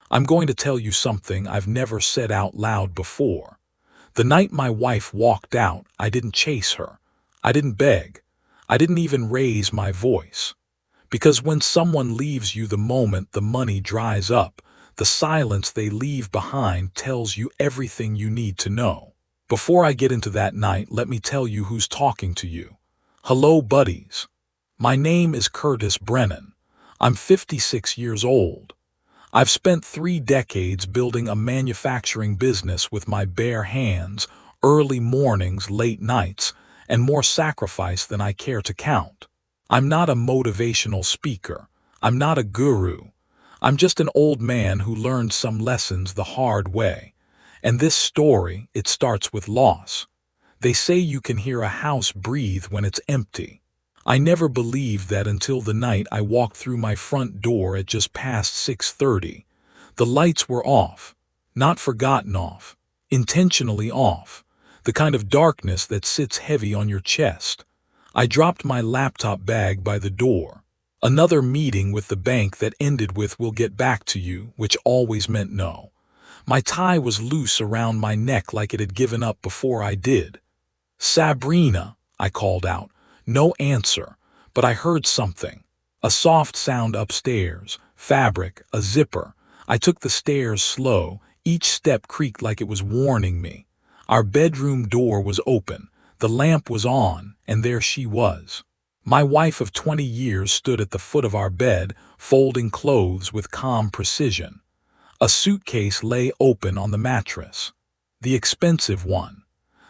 I'm going to tell you something I've never said out loud before. The night my wife walked out, I didn't chase her. I didn't beg. I didn't even raise my voice. Because when someone leaves you the moment the money dries up, the silence they leave behind tells you everything you need to know. Before I get into that night, let me tell you who's talking to you. Hello, buddies. My name is Curtis Brennan. I'm 56 years old. I've spent 3 decades building a manufacturing business with my bare hands, early mornings, late nights, and more sacrifice than I care to count. I'm not a motivational speaker. I'm not a guru. I'm just an old man who learned some lessons the hard way. And this story, it starts with loss. They say you can hear a house breathe when it's empty. I never believed that until the night I walked through my front door at just past 6:30. The lights were off. Not forgotten off. Intentionally off. The kind of darkness that sits heavy on your chest. I dropped my laptop bag by the door. Another meeting with the bank that ended with "we'll get back to you," which always meant no. My tie was loose around my neck like it had given up before I did. "Sabrina," I called out. No answer, but I heard something. A soft sound upstairs, fabric, a zipper. I took the stairs slow, each step creaked like it was warning me. Our bedroom door was open, the lamp was on, and there she was. My wife of 20 years stood at the foot of our bed, folding clothes with calm precision. A suitcase lay open on the mattress. The expensive one.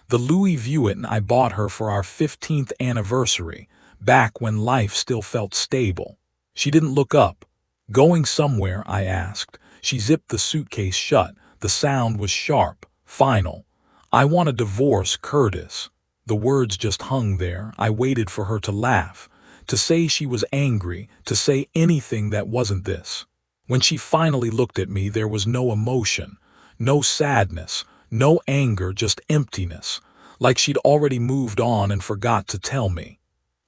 The Louis Vuitton I bought her for our 15th anniversary, back when life still felt stable. She didn't look up. "Going somewhere?" I asked. She zipped the suitcase shut. The sound was sharp, final. "I want a divorce, Curtis." The words just hung there. I waited for her to laugh, to say she was angry, to say anything that wasn't this. When she finally looked at me, there was no emotion, no sadness, no anger, just emptiness, like she'd already moved on and forgot to tell me.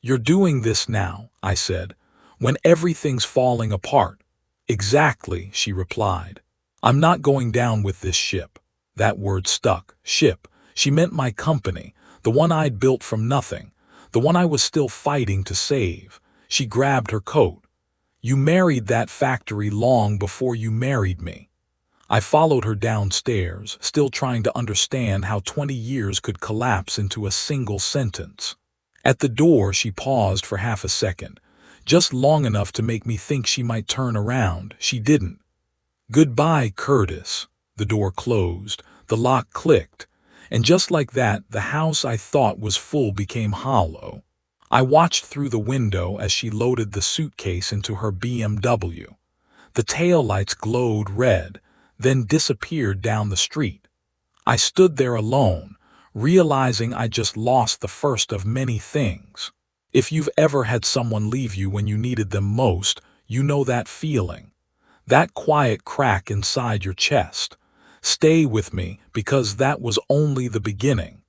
"You're doing this now," I said, "when everything's falling apart." "Exactly," she replied. "I'm not going down with this ship." That word stuck. Ship. She meant my company, the one I'd built from nothing, the one I was still fighting to save. She grabbed her coat. "You married that factory long before you married me." I followed her downstairs, still trying to understand how 20 years could collapse into a single sentence. At the door, she paused for half a second, just long enough to make me think she might turn around. She didn't. "Goodbye, Curtis." The door closed, the lock clicked, and just like that, the house I thought was full became hollow. I watched through the window as she loaded the suitcase into her BMW. The taillights glowed red, then disappeared down the street. I stood there alone, realizing I just lost the first of many things. If you've ever had someone leave you when you needed them most, you know that feeling. That quiet crack inside your chest. Stay with me, because that was only the beginning.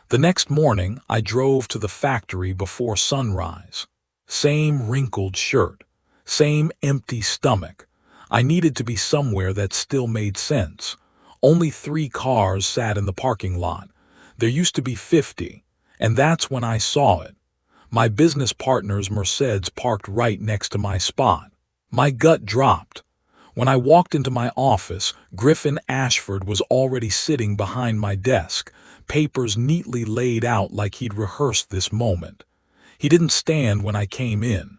The next morning, I drove to the factory before sunrise. Same wrinkled shirt. Same empty stomach. I needed to be somewhere that still made sense. Only 3 cars sat in the parking lot. There used to be 50, and that's when I saw it. My business partner's Mercedes parked right next to my spot. My gut dropped. When I walked into my office, Griffin Ashford was already sitting behind my desk, papers neatly laid out like he'd rehearsed this moment. He didn't stand when I came in.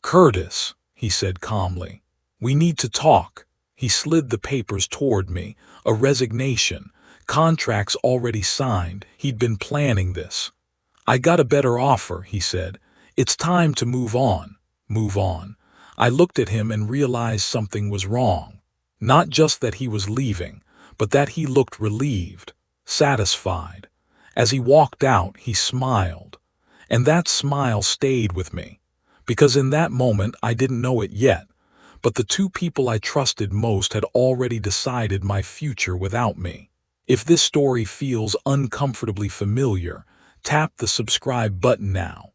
"Curtis," he said calmly. "We need to talk." He slid the papers toward me, a resignation, contracts already signed. He'd been planning this. "I got a better offer," he said. "It's time to move on." Move on. I looked at him and realized something was wrong. Not just that he was leaving, but that he looked relieved, satisfied. As he walked out, he smiled. And that smile stayed with me. Because in that moment, I didn't know it yet, but the 2 people I trusted most had already decided my future without me. If this story feels uncomfortably familiar, tap the subscribe button now.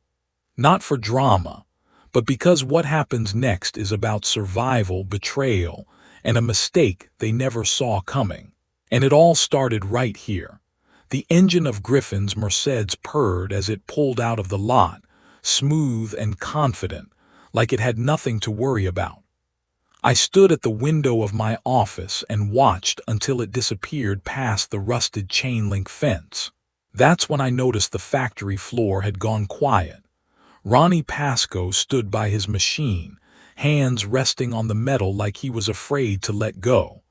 Not for drama, but because what happens next is about survival, betrayal, and a mistake they never saw coming. And it all started right here. The engine of Griffin's Mercedes purred as it pulled out of the lot, smooth and confident, like it had nothing to worry about. I stood at the window of my office and watched until it disappeared past the rusted chain-link fence. That's when I noticed the factory floor had gone quiet. Ronnie Pascoe stood by his machine, hands resting on the metal like he was afraid to let go.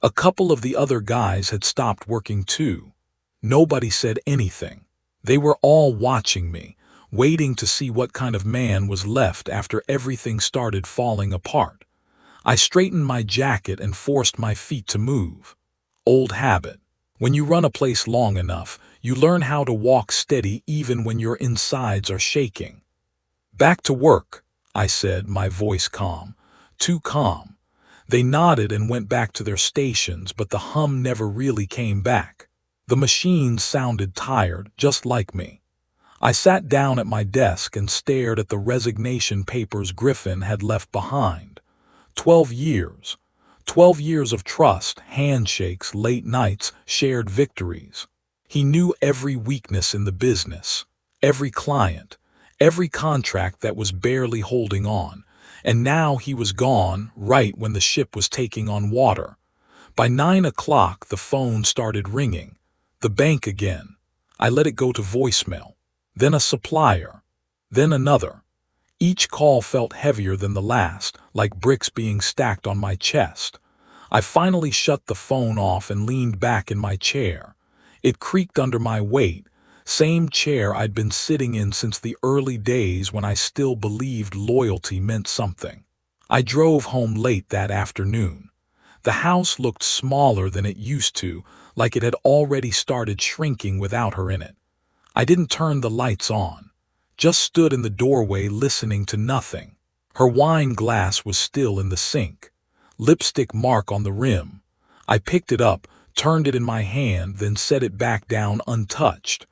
A couple of the other guys had stopped working too. Nobody said anything. They were all watching me, waiting to see what kind of man was left after everything started falling apart. I straightened my jacket and forced my feet to move. Old habit. When you run a place long enough, you learn how to walk steady even when your insides are shaking. "Back to work," I said, my voice calm. Too calm. They nodded and went back to their stations, but the hum never really came back. The machines sounded tired, just like me. I sat down at my desk and stared at the resignation papers Griffin had left behind. 12 years. 12 years of trust, handshakes, late nights, shared victories. He knew every weakness in the business, every client, every contract that was barely holding on, and now he was gone right when the ship was taking on water. By 9 o'clock, the phone started ringing. The bank again. I let it go to voicemail. Then a supplier. Then another. Each call felt heavier than the last, like bricks being stacked on my chest. I finally shut the phone off and leaned back in my chair. It creaked under my weight, same chair I'd been sitting in since the early days when I still believed loyalty meant something. I drove home late that afternoon. The house looked smaller than it used to, like it had already started shrinking without her in it. I didn't turn the lights on. Just stood in the doorway listening to nothing. Her wine glass was still in the sink. Lipstick mark on the rim. I picked it up, turned it in my hand, then set it back down untouched.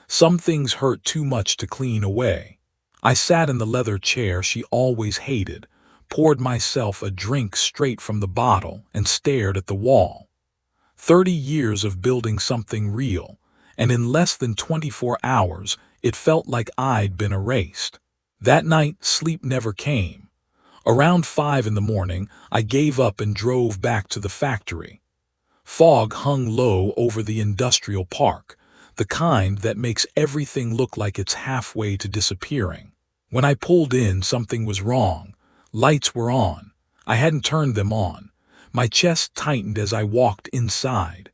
Some things hurt too much to clean away. I sat in the leather chair she always hated, poured myself a drink straight from the bottle, and stared at the wall. 30 years of building something real, and in less than 24 hours, it felt like I'd been erased. That night, sleep never came. Around 5 in the morning, I gave up and drove back to the factory. Fog hung low over the industrial park, the kind that makes everything look like it's halfway to disappearing. When I pulled in, something was wrong. Lights were on. I hadn't turned them on. My chest tightened as I walked inside.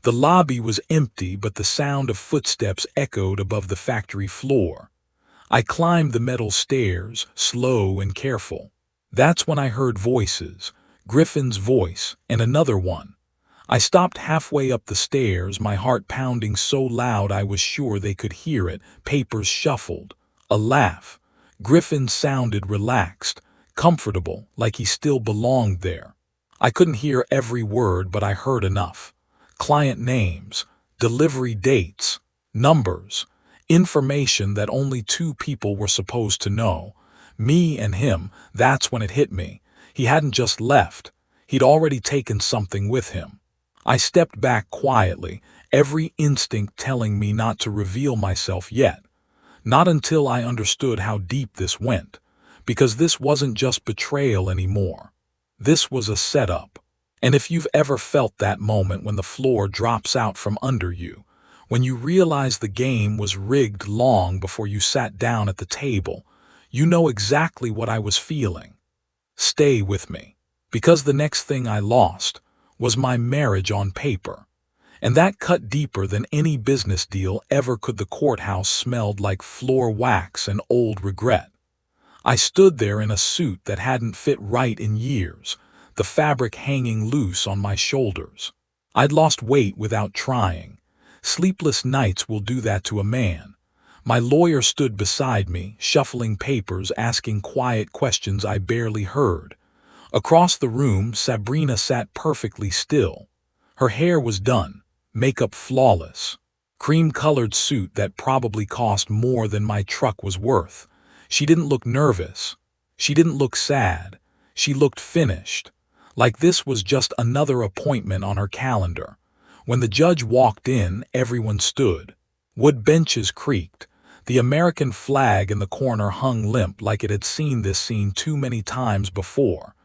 The lobby was empty, but the sound of footsteps echoed above the factory floor. I climbed the metal stairs, slow and careful. That's when I heard voices, Griffin's voice, and another one. I stopped halfway up the stairs, my heart pounding so loud I was sure they could hear it. Papers shuffled. A laugh. Griffin sounded relaxed, comfortable, like he still belonged there. I couldn't hear every word, but I heard enough. Client names, delivery dates, numbers, information that only 2 people were supposed to know. Me and him. That's when it hit me. He hadn't just left. He'd already taken something with him. I stepped back quietly, every instinct telling me not to reveal myself yet. Not until I understood how deep this went. Because this wasn't just betrayal anymore. This was a setup. And if you've ever felt that moment when the floor drops out from under you, when you realize the game was rigged long before you sat down at the table, you know exactly what I was feeling. Stay with me. Because the next thing I lost was my marriage on paper. And that cut deeper than any business deal ever could. The courthouse smelled like floor wax and old regret. I stood there in a suit that hadn't fit right in years, the fabric hanging loose on my shoulders. I'd lost weight without trying. Sleepless nights will do that to a man. My lawyer stood beside me, shuffling papers, asking quiet questions I barely heard. Across the room, Sabrina sat perfectly still. Her hair was done, makeup flawless. Cream-colored suit that probably cost more than my truck was worth. She didn't look nervous. She didn't look sad. She looked finished. Like this was just another appointment on her calendar. When the judge walked in, everyone stood. Wood benches creaked. The American flag in the corner hung limp like it had seen this scene too many times before.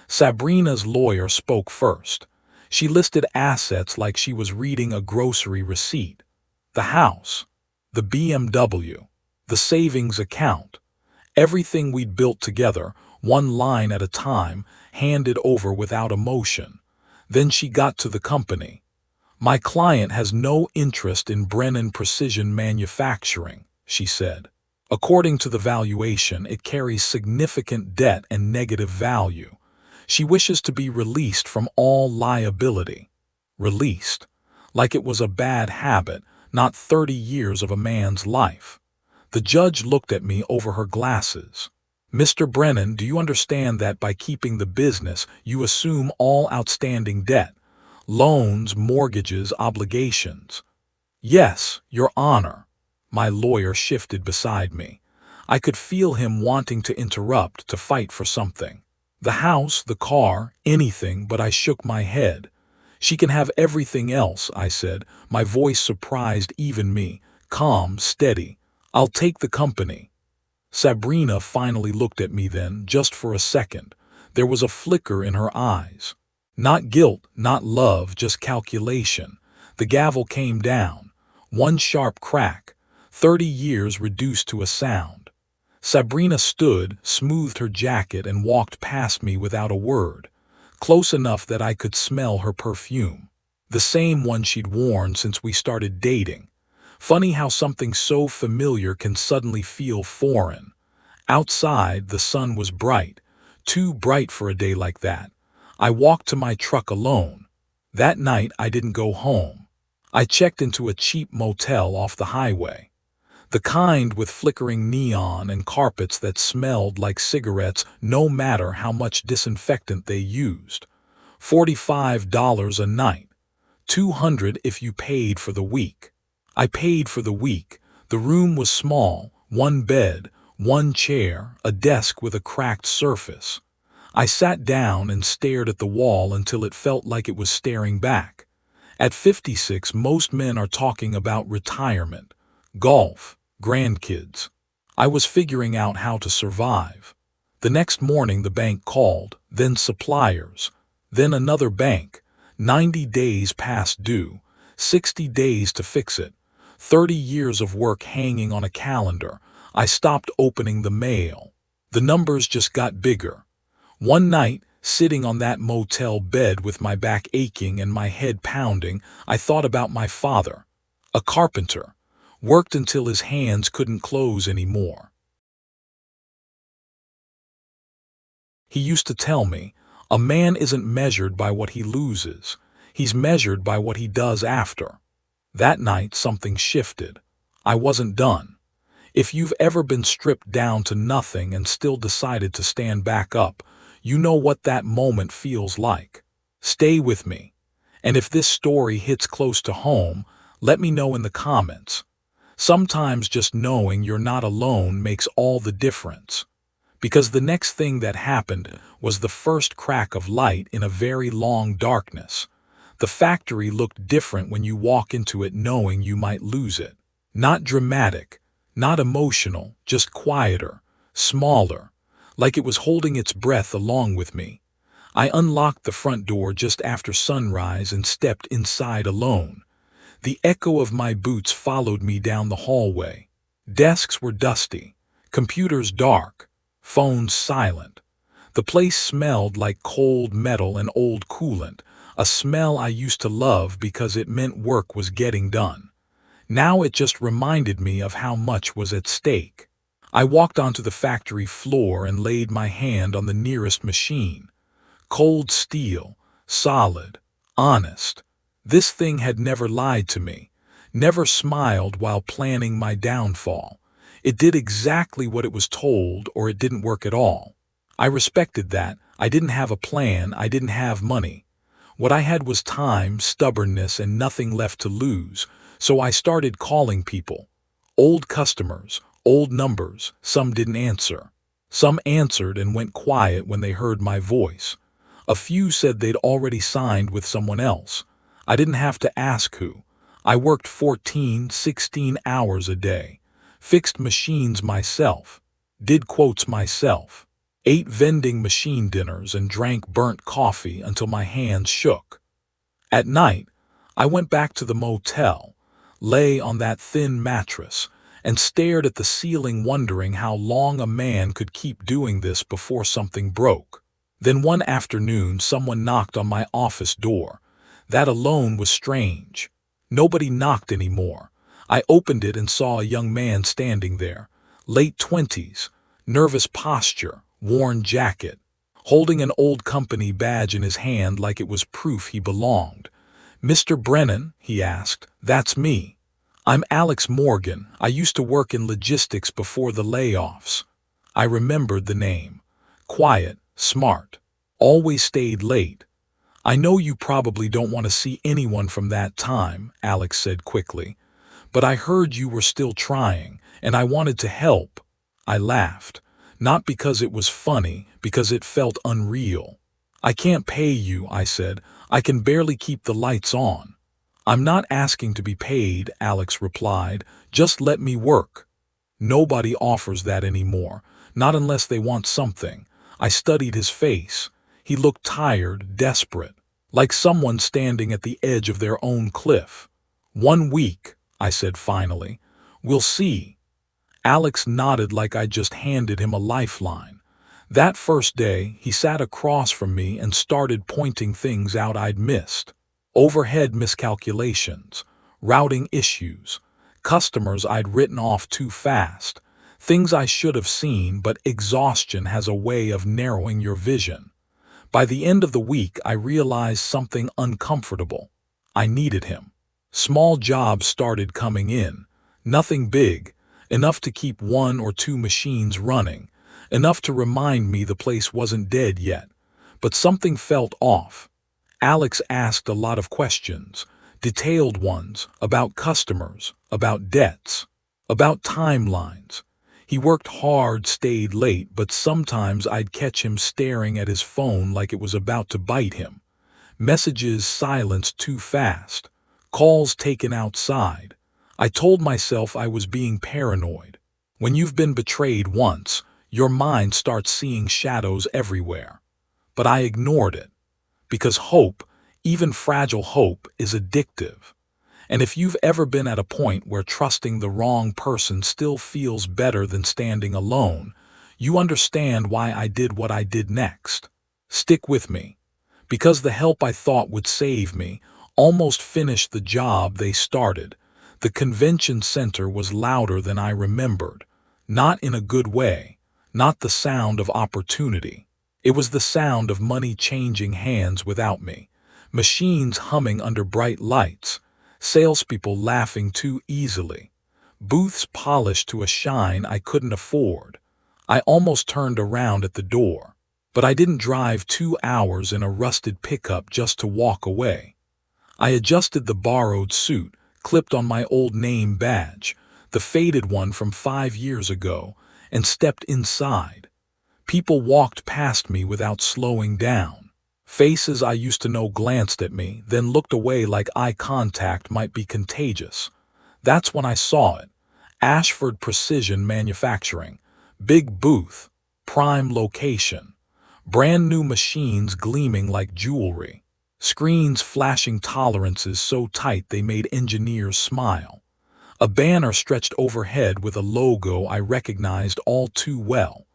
Sabrina's lawyer spoke first. She listed assets like she was reading a grocery receipt. The house, the BMW, the savings account, everything we'd built together, one line at a time, handed over without emotion. Then she got to the company. "My client has no interest in Brennan Precision Manufacturing," she said. "According to the valuation, it carries significant debt and negative value. She wishes to be released from all liability." Released. Like it was a bad habit, not 30 years of a man's life. The judge looked at me over her glasses. "Mr. Brennan, do you understand that by keeping the business, you assume all outstanding debt? Loans, mortgages, obligations?" "Yes, Your Honor." My lawyer shifted beside me. I could feel him wanting to interrupt, to fight for something. "The house, the car, anything," but I shook my head. "She can have everything else," I said. My voice surprised even me. Calm, steady. "I'll take the company." Sabrina finally looked at me then, just for a second. There was a flicker in her eyes. Not guilt, not love, just calculation. The gavel came down. One sharp crack. 30 years reduced to a sound. Sabrina stood, smoothed her jacket, and walked past me without a word. Close enough that I could smell her perfume. The same one she'd worn since we started dating. Funny how something so familiar can suddenly feel foreign. Outside, the sun was bright. Too bright for a day like that. I walked to my truck alone. That night, I didn't go home. I checked into a cheap motel off the highway. The kind with flickering neon and carpets that smelled like cigarettes no matter how much disinfectant they used. $45 a night. $200 if you paid for the week. I paid for the week. The room was small, one bed, one chair, a desk with a cracked surface. I sat down and stared at the wall until it felt like it was staring back. At 56, most men are talking about retirement, golf, grandkids. I was figuring out how to survive. The next morning the bank called, then suppliers, then another bank. 90 days past due, 60 days to fix it, 30 years of work hanging on a calendar. I stopped opening the mail. The numbers just got bigger. One night, sitting on that motel bed with my back aching and my head pounding, I thought about my father, a carpenter. Worked until his hands couldn't close anymore. He used to tell me, "A man isn't measured by what he loses. He's measured by what he does after." That night something shifted. I wasn't done. If you've ever been stripped down to nothing and still decided to stand back up, you know what that moment feels like. Stay with me. And if this story hits close to home, let me know in the comments. Sometimes just knowing you're not alone makes all the difference. Because the next thing that happened was the first crack of light in a very long darkness. The factory looked different when you walk into it knowing you might lose it. Not dramatic, not emotional, just quieter, smaller, like it was holding its breath along with me. I unlocked the front door just after sunrise and stepped inside alone. The echo of my boots followed me down the hallway. Desks were dusty, computers dark, phones silent. The place smelled like cold metal and old coolant, a smell I used to love because it meant work was getting done. Now it just reminded me of how much was at stake. I walked onto the factory floor and laid my hand on the nearest machine. Cold steel, solid, honest. This thing had never lied to me, never smiled while planning my downfall. It did exactly what it was told, or it didn't work at all. I respected that. I didn't have a plan, I didn't have money. What I had was time, stubbornness, and nothing left to lose, so I started calling people. Old customers, old numbers, some didn't answer. Some answered and went quiet when they heard my voice. A few said they'd already signed with someone else. I didn't have to ask who. I worked 14, 16 hours a day, fixed machines myself, did quotes myself, ate vending machine dinners and drank burnt coffee until my hands shook. At night, I went back to the motel, lay on that thin mattress, and stared at the ceiling wondering how long a man could keep doing this before something broke. Then one afternoon someone knocked on my office door. That alone was strange. Nobody knocked anymore. I opened it and saw a young man standing there, late 20s, nervous posture, worn jacket, holding an old company badge in his hand like it was proof he belonged. "Mr. Brennan?" he asked. "That's me. I'm Alex Morgan. I used to work in logistics before the layoffs." I remembered the name. Quiet, smart, always stayed late. "I know you probably don't want to see anyone from that time," Alex said quickly, "but I heard you were still trying, and I wanted to help." I laughed, not because it was funny, because it felt unreal. "I can't pay you," I said. "I can barely keep the lights on." "I'm not asking to be paid," Alex replied. "Just let me work." Nobody offers that anymore, not unless they want something. I studied his face. He looked tired, desperate, like someone standing at the edge of their own cliff. "1 week," I said finally. "We'll see." Alex nodded like I just handed him a lifeline. That first day, he sat across from me and started pointing things out I'd missed. Overhead miscalculations, routing issues, customers I'd written off too fast, things I should have seen, but exhaustion has a way of narrowing your vision. By the end of the week, I realized something uncomfortable. I needed him. Small jobs started coming in, nothing big, enough to keep 1 or 2 machines running, enough to remind me the place wasn't dead yet. But something felt off. Alex asked a lot of questions, detailed ones, about customers, about debts, about timelines. He worked hard, stayed late, but sometimes I'd catch him staring at his phone like it was about to bite him. Messages silenced too fast, calls taken outside. I told myself I was being paranoid. When you've been betrayed once, your mind starts seeing shadows everywhere. But I ignored it. Because hope, even fragile hope, is addictive. And if you've ever been at a point where trusting the wrong person still feels better than standing alone, you understand why I did what I did next. Stick with me. Because the help I thought would save me almost finished the job they started. The convention center was louder than I remembered. Not in a good way. Not the sound of opportunity. It was the sound of money changing hands without me. Machines humming under bright lights. Salespeople laughing too easily. Booths polished to a shine I couldn't afford. I almost turned around at the door. But I didn't drive 2 hours in a rusted pickup just to walk away. I adjusted the borrowed suit, clipped on my old name badge, the faded one from 5 years ago, and stepped inside. People walked past me without slowing down. Faces I used to know glanced at me, then looked away like eye contact might be contagious. That's when I saw it. Ashford Precision Manufacturing. Big booth. Prime location. Brand new machines gleaming like jewelry. Screens flashing tolerances so tight they made engineers smile. A banner stretched overhead with a logo I recognized all too well.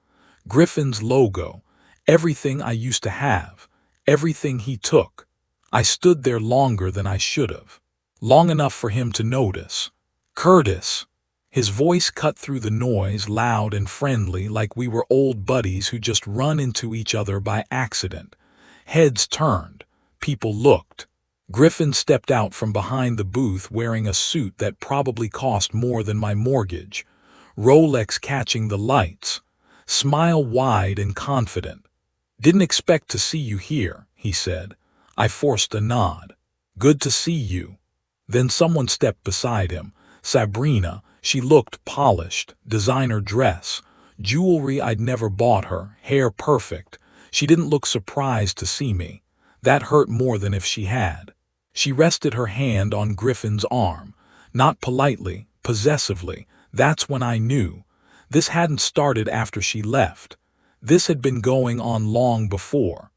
Griffin's logo. Everything I used to have. Everything he took. I stood there longer than I should have. Long enough for him to notice. "Curtis." His voice cut through the noise, loud and friendly, like we were old buddies who just run into each other by accident. Heads turned. People looked. Griffin stepped out from behind the booth wearing a suit that probably cost more than my mortgage. Rolex catching the lights. Smile wide and confident. "Didn't expect to see you here," he said. I forced a nod. "Good to see you." Then someone stepped beside him. Sabrina. She looked polished, designer dress, jewelry I'd never bought her, hair perfect. She didn't look surprised to see me. That hurt more than if she had. She rested her hand on Griffin's arm, not politely, possessively. That's when I knew. This hadn't started after she left. This had been going on long before.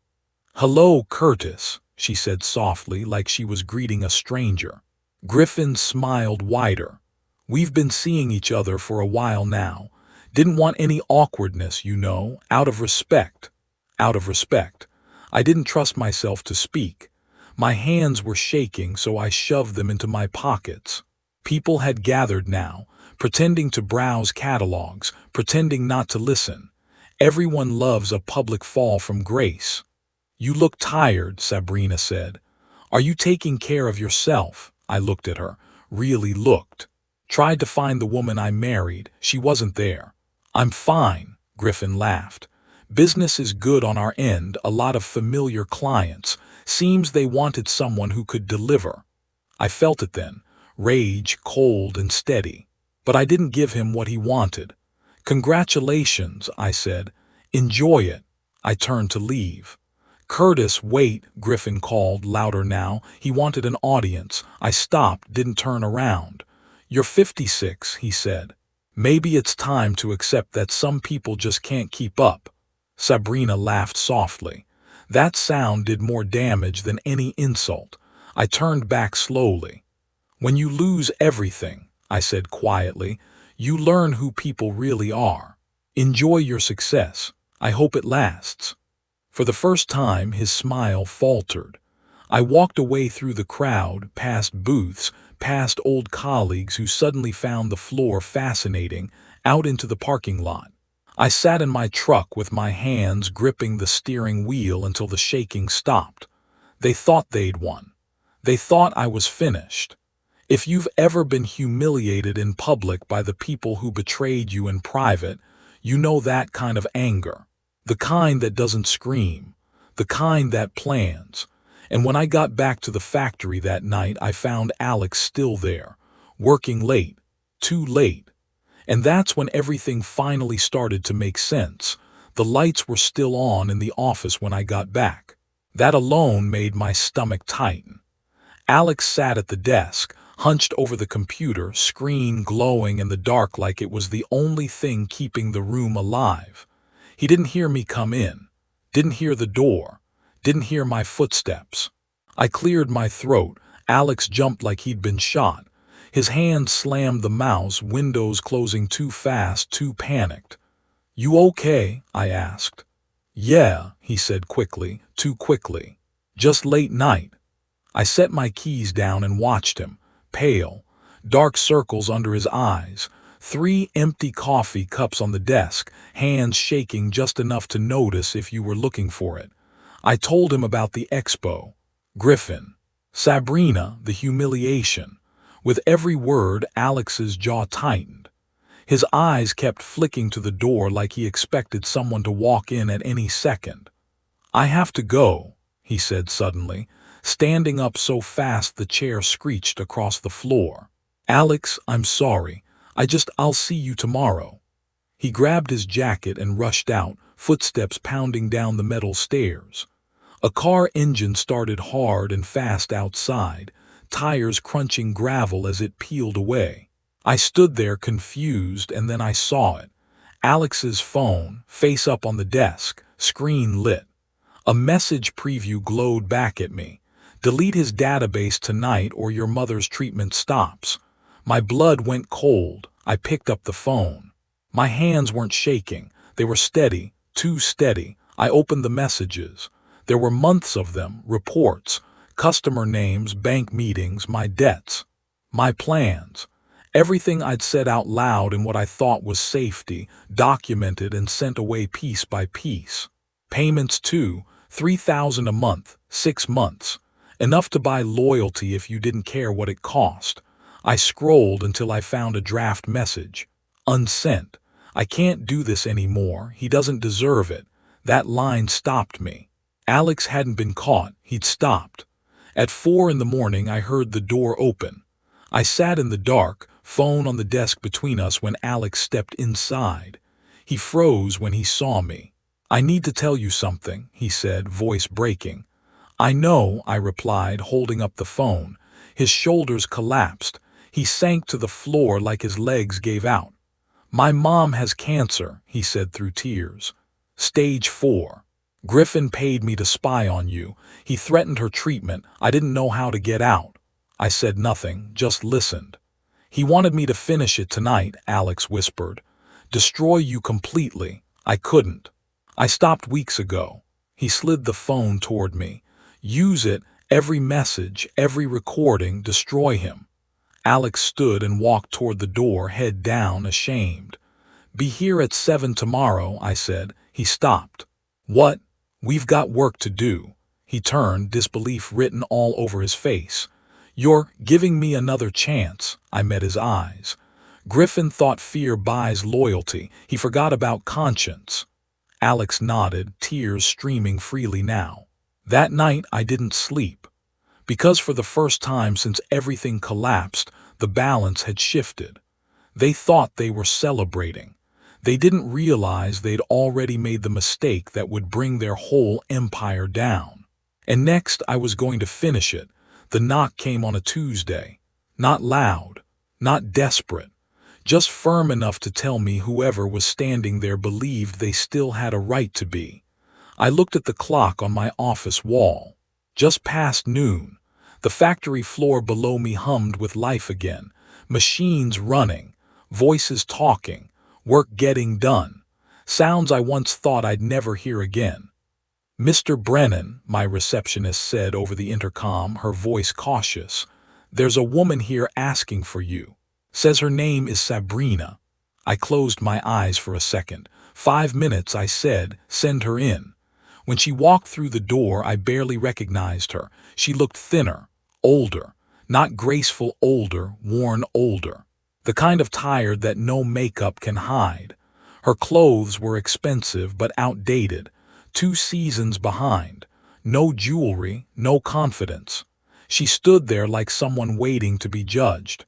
"Hello, Curtis," she said softly, like she was greeting a stranger. Griffin smiled wider. "We've been seeing each other for a while now. Didn't want any awkwardness, you know, out of respect." Out of respect. I didn't trust myself to speak. My hands were shaking, so I shoved them into my pockets. People had gathered now, pretending to browse catalogs, pretending not to listen. Everyone loves a public fall from grace. "You look tired," Sabrina said. "Are you taking care of yourself?" I looked at her, really looked. Tried to find the woman I married. She wasn't there. "I'm fine," Griffin laughed. "Business is good on our end, a lot of familiar clients. Seems they wanted someone who could deliver." I felt it then, rage, cold and steady. But I didn't give him what he wanted. "Congratulations," I said. "Enjoy it." I turned to leave. "Curtis, wait," Griffin called, louder now. He wanted an audience. I stopped, didn't turn around. "You're 56, he said. "Maybe it's time to accept that some people just can't keep up." Sabrina laughed softly. That sound did more damage than any insult. I turned back slowly. "When you lose everything," I said quietly, "you learn who people really are. Enjoy your success. I hope it lasts." For the first time, his smile faltered. I walked away through the crowd, past booths, past old colleagues who suddenly found the floor fascinating, out into the parking lot. I sat in my truck with my hands gripping the steering wheel until the shaking stopped. They thought they'd won. They thought I was finished. If you've ever been humiliated in public by the people who betrayed you in private, you know that kind of anger. The kind that doesn't scream. The kind that plans. And when I got back to the factory that night, I found Alex still there, working late, too late. And that's when everything finally started to make sense. The lights were still on in the office when I got back. That alone made my stomach tighten. Alex sat at the desk, hunched over the computer, screen glowing in the dark like it was the only thing keeping the room alive. He didn't hear me come in, didn't hear the door, didn't hear my footsteps. I cleared my throat. Alex jumped like he'd been shot. His hand slammed the mouse, windows closing too fast, too panicked. "You okay?" I asked. "Yeah," he said quickly, too quickly. "Just late night." I set my keys down and watched him, pale, dark circles under his eyes, 3 empty coffee cups on the desk, hands shaking just enough to notice if you were looking for it. I told him about the expo, Griffin, Sabrina, the humiliation. With every word, Alex's jaw tightened. His eyes kept flicking to the door like he expected someone to walk in at any second. "I have to go," he said suddenly, standing up so fast the chair screeched across the floor. "Alex, I'm sorry. I'll see you tomorrow." He grabbed his jacket and rushed out, footsteps pounding down the metal stairs. A car engine started hard and fast outside, tires crunching gravel as it peeled away. I stood there confused, and then I saw it. Alex's phone, face up on the desk, screen lit. A message preview glowed back at me. "Delete his database tonight or your mother's treatment stops." My blood went cold. I picked up the phone. My hands weren't shaking. They were steady, too steady. I opened the messages. There were months of them, reports, customer names, bank meetings, my debts, my plans. Everything I'd said out loud in what I thought was safety, documented and sent away piece by piece. Payments too, $3,000 a month, 6 months. Enough to buy loyalty if you didn't care what it cost. I scrolled until I found a draft message. Unsent. "I can't do this anymore. He doesn't deserve it." That line stopped me. Alex hadn't been caught. He'd stopped. At 4 in the morning, I heard the door open. I sat in the dark, phone on the desk between us when Alex stepped inside. He froze when he saw me. "I need to tell you something," he said, voice breaking. "I know," I replied, holding up the phone. His shoulders collapsed. He sank to the floor like his legs gave out. "My mom has cancer," he said through tears. "Stage 4. Griffin paid me to spy on you. He threatened her treatment. I didn't know how to get out." I said nothing, just listened. "He wanted me to finish it tonight," Alex whispered. "Destroy you completely. I couldn't. I stopped weeks ago." He slid the phone toward me. "Use it, every message, every recording, destroy him." Alex stood and walked toward the door, head down, ashamed. "Be here at 7 tomorrow," I said. He stopped. "What? We've got work to do." He turned, disbelief written all over his face. "You're giving me another chance." I met his eyes. Griffin thought fear buys loyalty. He forgot about conscience. Alex nodded, tears streaming freely now. That night I didn't sleep. Because for the first time since everything collapsed, the balance had shifted. They thought they were celebrating. They didn't realize they'd already made the mistake that would bring their whole empire down. And next I was going to finish it. The knock came on a Tuesday. Not loud, not desperate, just firm enough to tell me whoever was standing there believed they still had a right to be. I looked at the clock on my office wall. Just past noon. The factory floor below me hummed with life again. Machines running, voices talking, work getting done. Sounds I once thought I'd never hear again. "Mr. Brennan," my receptionist said over the intercom, her voice cautious. "There's a woman here asking for you. Says her name is Sabrina." I closed my eyes for a second. 5 minutes, I said. "Send her in." When she walked through the door, I barely recognized her. She looked thinner, older, not graceful older, worn older. The kind of tired that no makeup can hide. Her clothes were expensive but outdated, 2 seasons behind. No jewelry, no confidence. She stood there like someone waiting to be judged.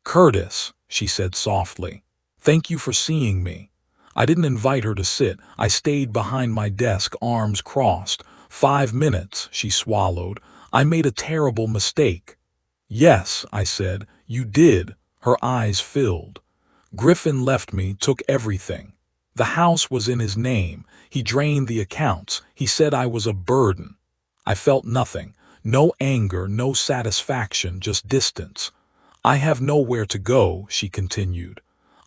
"Curtis," she said softly, "thank you for seeing me." I didn't invite her to sit. I stayed behind my desk, arms crossed. 5 minutes, she swallowed. "I made a terrible mistake." "Yes," I said, "you did." Her eyes filled. "Griffin left me, took everything. The house was in his name. He drained the accounts. He said I was a burden." I felt nothing. No anger, no satisfaction, just distance. "I have nowhere to go," she continued.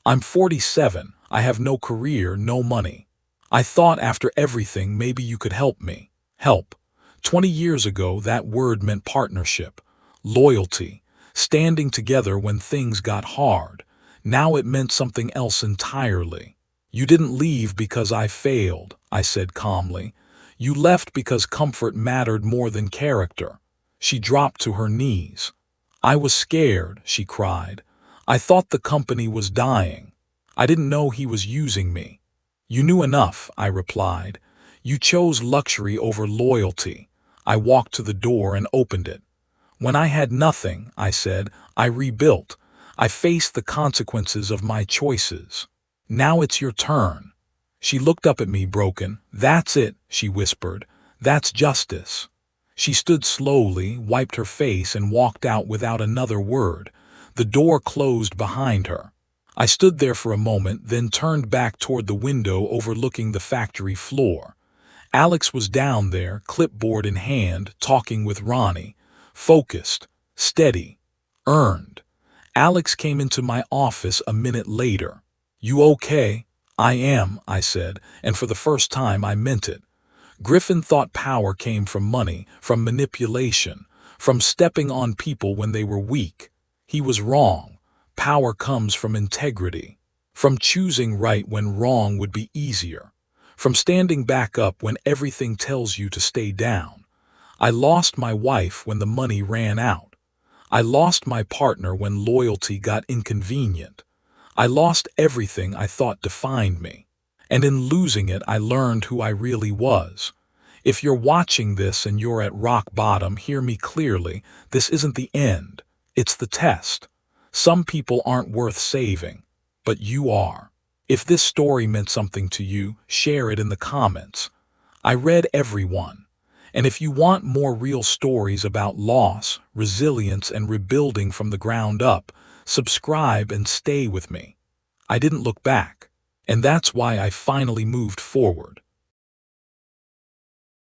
"I'm 47. I have no career, no money. I thought after everything maybe you could help me." Help. 20 years ago that word meant partnership, loyalty, standing together when things got hard. Now it meant something else entirely. "You didn't leave because I failed," I said calmly. "You left because comfort mattered more than character." She dropped to her knees. "I was scared," she cried. "I thought the company was dying. I didn't know he was using me." "You knew enough," I replied. "You chose luxury over loyalty." I walked to the door and opened it. "When I had nothing," I said, "I rebuilt. I faced the consequences of my choices. Now it's your turn." She looked up at me, broken. "That's it," she whispered. "That's justice." She stood slowly, wiped her face, and walked out without another word. The door closed behind her. I stood there for a moment, then turned back toward the window overlooking the factory floor. Alex was down there, clipboard in hand, talking with Ronnie. Focused, steady, earned. Alex came into my office a minute later. "You okay?" "I am," I said, and for the first time I meant it. Griffin thought power came from money, from manipulation, from stepping on people when they were weak. He was wrong. Power comes from integrity, from choosing right when wrong would be easier, from standing back up when everything tells you to stay down. I lost my wife when the money ran out. I lost my partner when loyalty got inconvenient. I lost everything I thought defined me. And in losing it, I learned who I really was. If you're watching this and you're at rock bottom, hear me clearly. This isn't the end. It's the test. Some people aren't worth saving, but you are. If this story meant something to you, share it in the comments. I read every one. And if you want more real stories about loss, resilience, and rebuilding from the ground up, subscribe and stay with me. I didn't look back. And that's why I finally moved forward.